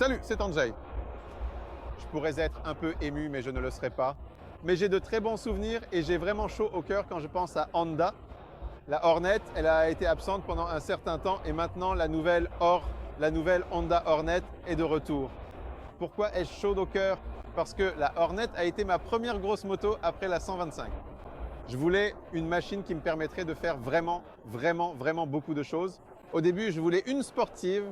Salut, c'est Andrzej. Je pourrais être un peu ému, mais je ne le serai pas. Mais j'ai de très bons souvenirs et j'ai vraiment chaud au cœur quand je pense à Honda. La Hornet, elle a été absente pendant un certain temps et maintenant la nouvelle Honda Hornet est de retour. Pourquoi ai-je chaud au cœur? Parce que la Hornet a été ma première grosse moto après la 125. Je voulais une machine qui me permettrait de faire vraiment beaucoup de choses. Au début, je voulais une sportive.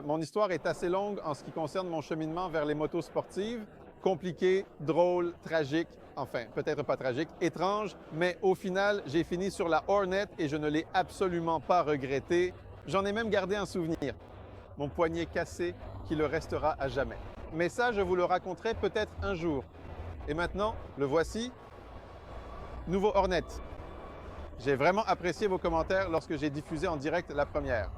Mon histoire est assez longue en ce qui concerne mon cheminement vers les motos sportives. Compliqué, drôle, tragique, enfin peut-être pas tragique, étrange, mais au final, j'ai fini sur la Hornet et je ne l'ai absolument pas regretté. J'en ai même gardé un souvenir, mon poignet cassé qui le restera à jamais. Mais ça, je vous le raconterai peut-être un jour. Et maintenant, le voici, nouveau Hornet. J'ai vraiment apprécié vos commentaires lorsque j'ai diffusé en direct la première.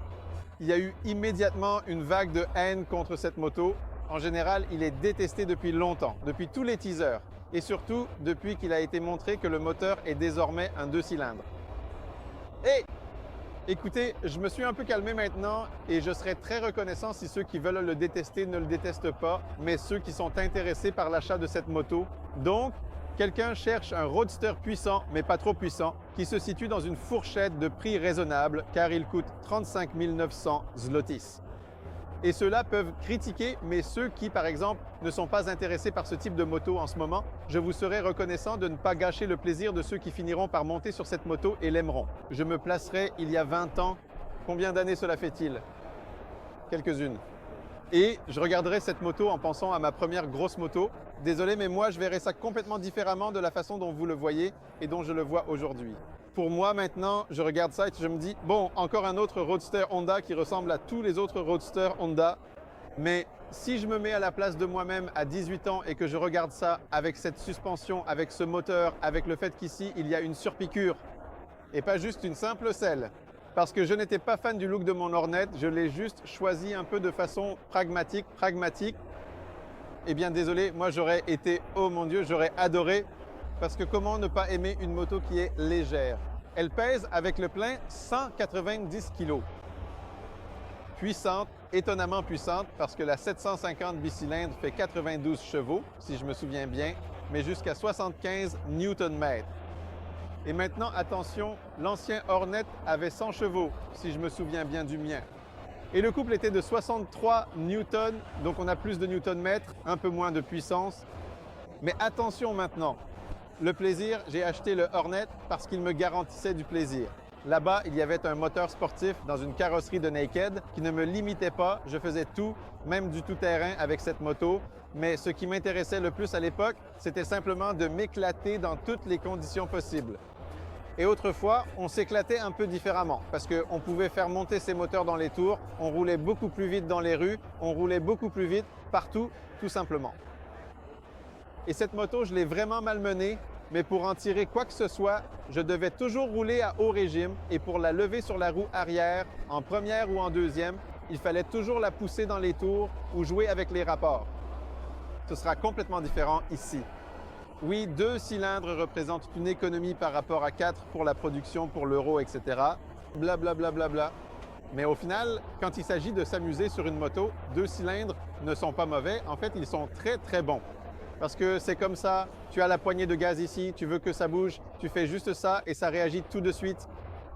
Il y a eu immédiatement une vague de haine contre cette moto. En général, il est détesté depuis longtemps, depuis tous les teasers, et surtout depuis qu'il a été montré que le moteur est désormais un 2 cylindres. Et écoutez, je me suis un peu calmé maintenant et je serais très reconnaissant si ceux qui veulent le détester ne le détestent pas, mais ceux qui sont intéressés par l'achat de cette moto. Donc, quelqu'un cherche un roadster puissant, mais pas trop puissant, qui se situe dans une fourchette de prix raisonnable, car il coûte 35 900 zlotys. Et ceux-là peuvent critiquer, mais ceux qui, par exemple, ne sont pas intéressés par ce type de moto en ce moment, je vous serais reconnaissant de ne pas gâcher le plaisir de ceux qui finiront par monter sur cette moto et l'aimeront. Je me placerai il y a 20 ans. Combien d'années cela fait-il? Quelques-unes. Et je regarderai cette moto en pensant à ma première grosse moto. Désolé, mais moi, je verrai ça complètement différemment de la façon dont vous le voyez et dont je le vois aujourd'hui. Pour moi, maintenant, je regarde ça et je me dis, bon, encore un autre roadster Honda qui ressemble à tous les autres roadsters Honda. Mais si je me mets à la place de moi-même à 18 ans et que je regarde ça avec cette suspension, avec ce moteur, avec le fait qu'ici, il y a une surpiqûre et pas juste une simple selle, parce que je n'étais pas fan du look de mon Hornet, je l'ai juste choisi un peu de façon pragmatique. Eh bien, désolé, moi j'aurais été, oh mon Dieu, j'aurais adoré, parce que comment ne pas aimer une moto qui est légère? Elle pèse avec le plein 190 kg. Puissante, étonnamment puissante, parce que la 750 bicylindres fait 92 chevaux, si je me souviens bien, mais jusqu'à 75 Nm. Et maintenant, attention, l'ancien Hornet avait 100 chevaux, si je me souviens bien du mien. Et le couple était de 63 newtons, donc on a plus de newton-mètres, un peu moins de puissance. Mais attention maintenant, le plaisir, j'ai acheté le Hornet parce qu'il me garantissait du plaisir. Là-bas, il y avait un moteur sportif dans une carrosserie de Naked qui ne me limitait pas. Je faisais tout, même du tout-terrain avec cette moto. Mais ce qui m'intéressait le plus à l'époque, c'était simplement de m'éclater dans toutes les conditions possibles. Et autrefois, on s'éclatait un peu différemment parce qu'on pouvait faire monter ces moteurs dans les tours, on roulait beaucoup plus vite dans les rues, on roulait beaucoup plus vite partout, tout simplement. Et cette moto, je l'ai vraiment malmenée, mais pour en tirer quoi que ce soit, je devais toujours rouler à haut régime et pour la lever sur la roue arrière, en première ou en deuxième, il fallait toujours la pousser dans les tours ou jouer avec les rapports. Ce sera complètement différent ici. Oui, 2 cylindres représentent une économie par rapport à 4 pour la production, pour l'euro, etc. Blablabla. Mais au final, quand il s'agit de s'amuser sur une moto, 2 cylindres ne sont pas mauvais. En fait, ils sont très bons. Parce que c'est comme ça, tu as la poignée de gaz ici, tu veux que ça bouge, tu fais juste ça et ça réagit tout de suite.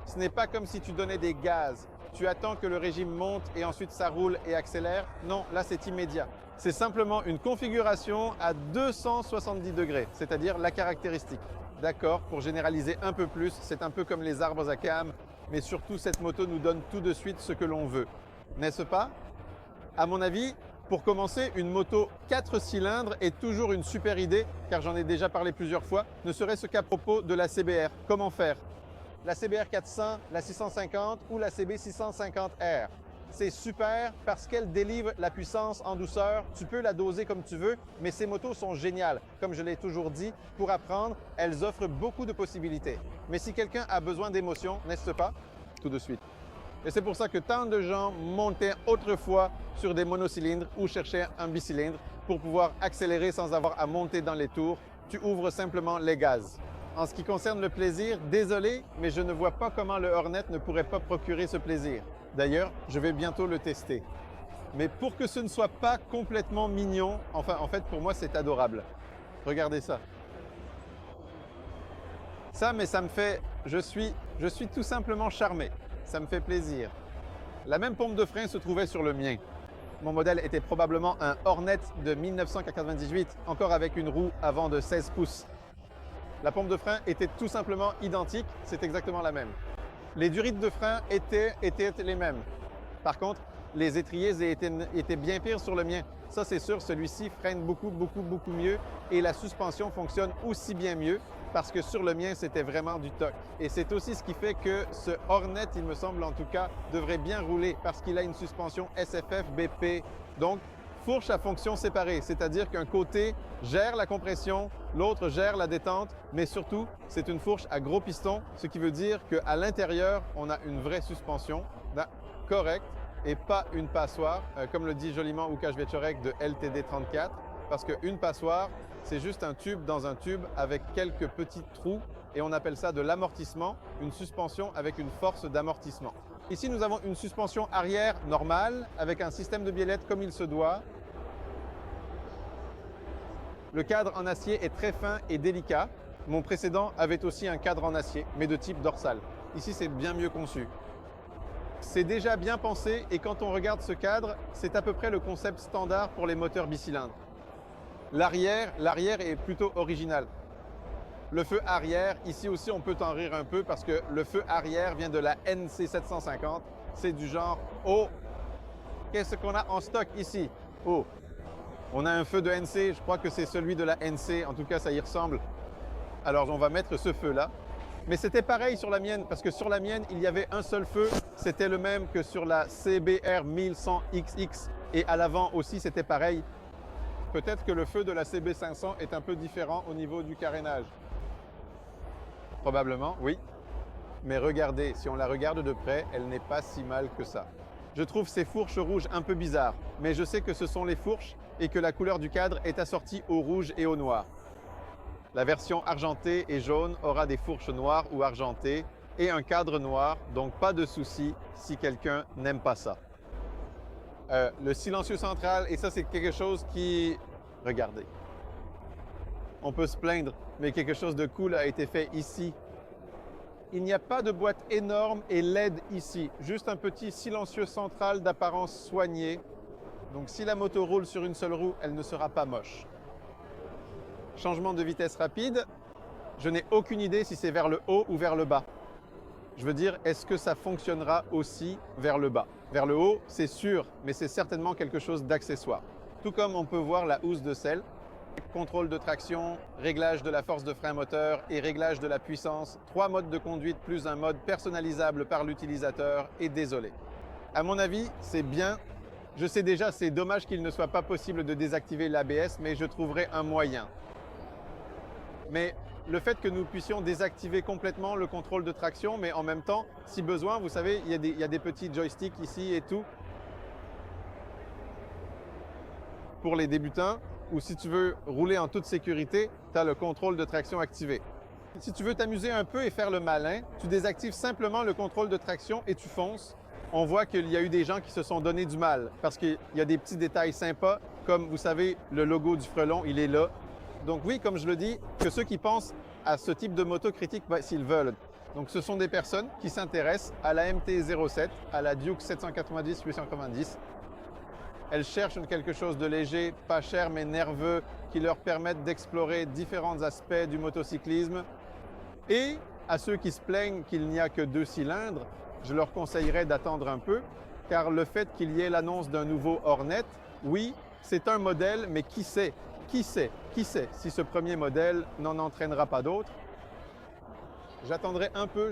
Ce n'est pas comme si tu donnais des gaz. Tu attends que le régime monte et ensuite ça roule et accélère. Non, là c'est immédiat. C'est simplement une configuration à 270 degrés, c'est-à-dire la caractéristique. D'accord, pour généraliser un peu plus, c'est un peu comme les arbres à cames, mais surtout cette moto nous donne tout de suite ce que l'on veut. N'est-ce pas? À mon avis, pour commencer, une moto 4 cylindres est toujours une super idée, car j'en ai déjà parlé plusieurs fois, ne serait-ce qu'à propos de la CBR. Comment faire? La CBR 400, la 650 ou la CB 650R. C'est super parce qu'elle délivre la puissance en douceur. Tu peux la doser comme tu veux, mais ces motos sont géniales. Comme je l'ai toujours dit, pour apprendre, elles offrent beaucoup de possibilités. Mais si quelqu'un a besoin d'émotion, n'est-ce pas? Tout de suite. Et c'est pour ça que tant de gens montaient autrefois sur des monocylindres ou cherchaient un bicylindre pour pouvoir accélérer sans avoir à monter dans les tours. Tu ouvres simplement les gaz. En ce qui concerne le plaisir, désolé, mais je ne vois pas comment le Hornet ne pourrait pas procurer ce plaisir. D'ailleurs, je vais bientôt le tester. Mais pour que ce ne soit pas complètement mignon, enfin en fait pour moi c'est adorable. Regardez ça. Ça, mais ça me fait... Je suis tout simplement charmé. Ça me fait plaisir. La même pompe de frein se trouvait sur le mien. Mon modèle était probablement un Hornet de 1998, encore avec une roue avant de 16 pouces. La pompe de frein était tout simplement identique, c'est exactement la même. Les durites de frein étaient les mêmes. Par contre, les étriers étaient bien pires sur le mien. Ça, c'est sûr, celui-ci freine beaucoup mieux et la suspension fonctionne aussi bien mieux parce que sur le mien, c'était vraiment du toc. Et c'est aussi ce qui fait que ce Hornet, il me semble en tout cas, devrait bien rouler parce qu'il a une suspension SFF BP. Donc, fourche à fonction séparée, c'est-à-dire qu'un côté gère la compression, l'autre gère la détente, mais surtout, c'est une fourche à gros piston, ce qui veut dire qu'à l'intérieur, on a une vraie suspension correcte et pas une passoire, comme le dit joliment Łukasz Wieczorek de LTD34, parce qu'une passoire, c'est juste un tube dans un tube avec quelques petits trous et on appelle ça de l'amortissement, une suspension avec une force d'amortissement. Ici, nous avons une suspension arrière normale avec un système de biellette comme il se doit. Le cadre en acier est très fin et délicat. Mon précédent avait aussi un cadre en acier, mais de type dorsal. Ici, c'est bien mieux conçu. C'est déjà bien pensé et quand on regarde ce cadre, c'est à peu près le concept standard pour les moteurs bicylindres. L'arrière est plutôt original. Le feu arrière, ici aussi on peut en rire un peu parce que le feu arrière vient de la NC750. C'est du genre, oh, qu'est-ce qu'on a en stock ici? Oh, on a un feu de NC, je crois que c'est celui de la NC, en tout cas ça y ressemble. Alors on va mettre ce feu-là. Mais c'était pareil sur la mienne, parce que sur la mienne, il y avait un seul feu. C'était le même que sur la CBR 1100XX. Et à l'avant aussi, c'était pareil. Peut-être que le feu de la CB500 est un peu différent au niveau du carénage. Probablement, oui. Mais regardez, si on la regarde de près, elle n'est pas si mal que ça. Je trouve ces fourches rouges un peu bizarres, mais je sais que ce sont les fourches et que la couleur du cadre est assortie au rouge et au noir. La version argentée et jaune aura des fourches noires ou argentées et un cadre noir, donc pas de souci si quelqu'un n'aime pas ça. Le silencieux central, et ça c'est quelque chose qui... Regardez. On peut se plaindre, mais quelque chose de cool a été fait ici. Il n'y a pas de boîte énorme et LED ici, juste un petit silencieux central d'apparence soignée. Donc si la moto roule sur une seule roue, elle ne sera pas moche. Changement de vitesse rapide, je n'ai aucune idée si c'est vers le haut ou vers le bas. Je veux dire, est-ce que ça fonctionnera aussi vers le bas? Vers le haut, c'est sûr, mais c'est certainement quelque chose d'accessoire. Tout comme on peut voir la housse de selle, contrôle de traction, réglage de la force de frein moteur et réglage de la puissance, 3 modes de conduite plus un mode personnalisable par l'utilisateur et désolé. À mon avis, c'est bien. Je sais déjà, c'est dommage qu'il ne soit pas possible de désactiver l'ABS, mais je trouverai un moyen. Mais le fait que nous puissions désactiver complètement le contrôle de traction, mais en même temps, si besoin, vous savez, il y a des petits joysticks ici et tout. Pour les débutants, ou si tu veux rouler en toute sécurité, tu as le contrôle de traction activé. Si tu veux t'amuser un peu et faire le malin, tu désactives simplement le contrôle de traction et tu fonces. On voit qu'il y a eu des gens qui se sont donné du mal parce qu'il y a des petits détails sympas, comme vous savez, le logo du frelon, il est là. Donc oui, comme je le dis, que ceux qui pensent à ce type de moto critiquent s'ils veulent. Donc ce sont des personnes qui s'intéressent à la MT-07, à la Duke 790-890. Elles cherchent quelque chose de léger, pas cher mais nerveux, qui leur permette d'explorer différents aspects du motocyclisme. Et à ceux qui se plaignent qu'il n'y a que 2 cylindres, je leur conseillerais d'attendre un peu, car le fait qu'il y ait l'annonce d'un nouveau Hornet, oui, c'est un modèle, mais qui sait si ce premier modèle n'en entraînera pas d'autres. J'attendrai un peu.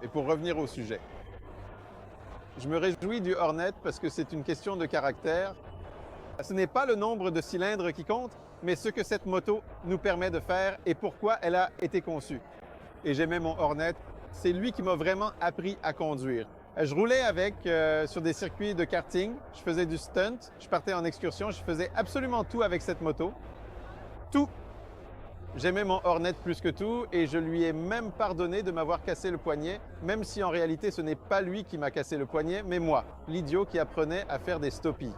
Et pour revenir au sujet, je me réjouis du Hornet parce que c'est une question de caractère. Ce n'est pas le nombre de cylindres qui compte, mais ce que cette moto nous permet de faire et pourquoi elle a été conçue. Et j'aimais mon Hornet, c'est lui qui m'a vraiment appris à conduire. Je roulais avec sur des circuits de karting, je faisais du stunt, je partais en excursion, je faisais absolument tout avec cette moto. Tout. J'aimais mon Hornet plus que tout et je lui ai même pardonné de m'avoir cassé le poignet, même si en réalité ce n'est pas lui qui m'a cassé le poignet, mais moi, l'idiot qui apprenait à faire des stoppies.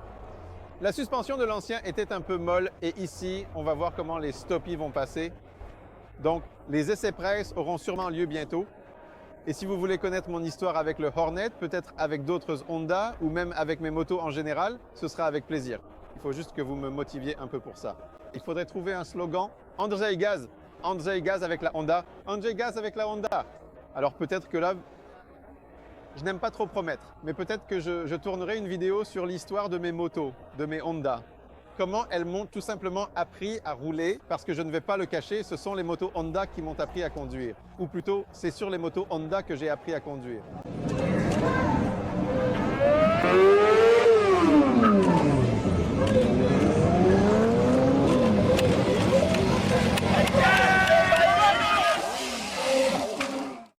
La suspension de l'ancien était un peu molle et ici, on va voir comment les stoppies vont passer. Donc, les essais presse auront sûrement lieu bientôt. Et si vous voulez connaître mon histoire avec le Hornet, peut-être avec d'autres Honda ou même avec mes motos en général, ce sera avec plaisir. Il faut juste que vous me motiviez un peu pour ça. Il faudrait trouver un slogan. Andrzej Gaz. Andrzej Gaz avec la Honda. Andrzej Gaz avec la Honda. Alors peut-être que là, je n'aime pas trop promettre, mais peut-être que je tournerai une vidéo sur l'histoire de mes motos, de mes Honda. Comment elles m'ont tout simplement appris à rouler, parce que je ne vais pas le cacher, ce sont les motos Honda qui m'ont appris à conduire. Ou plutôt, c'est sur les motos Honda que j'ai appris à conduire.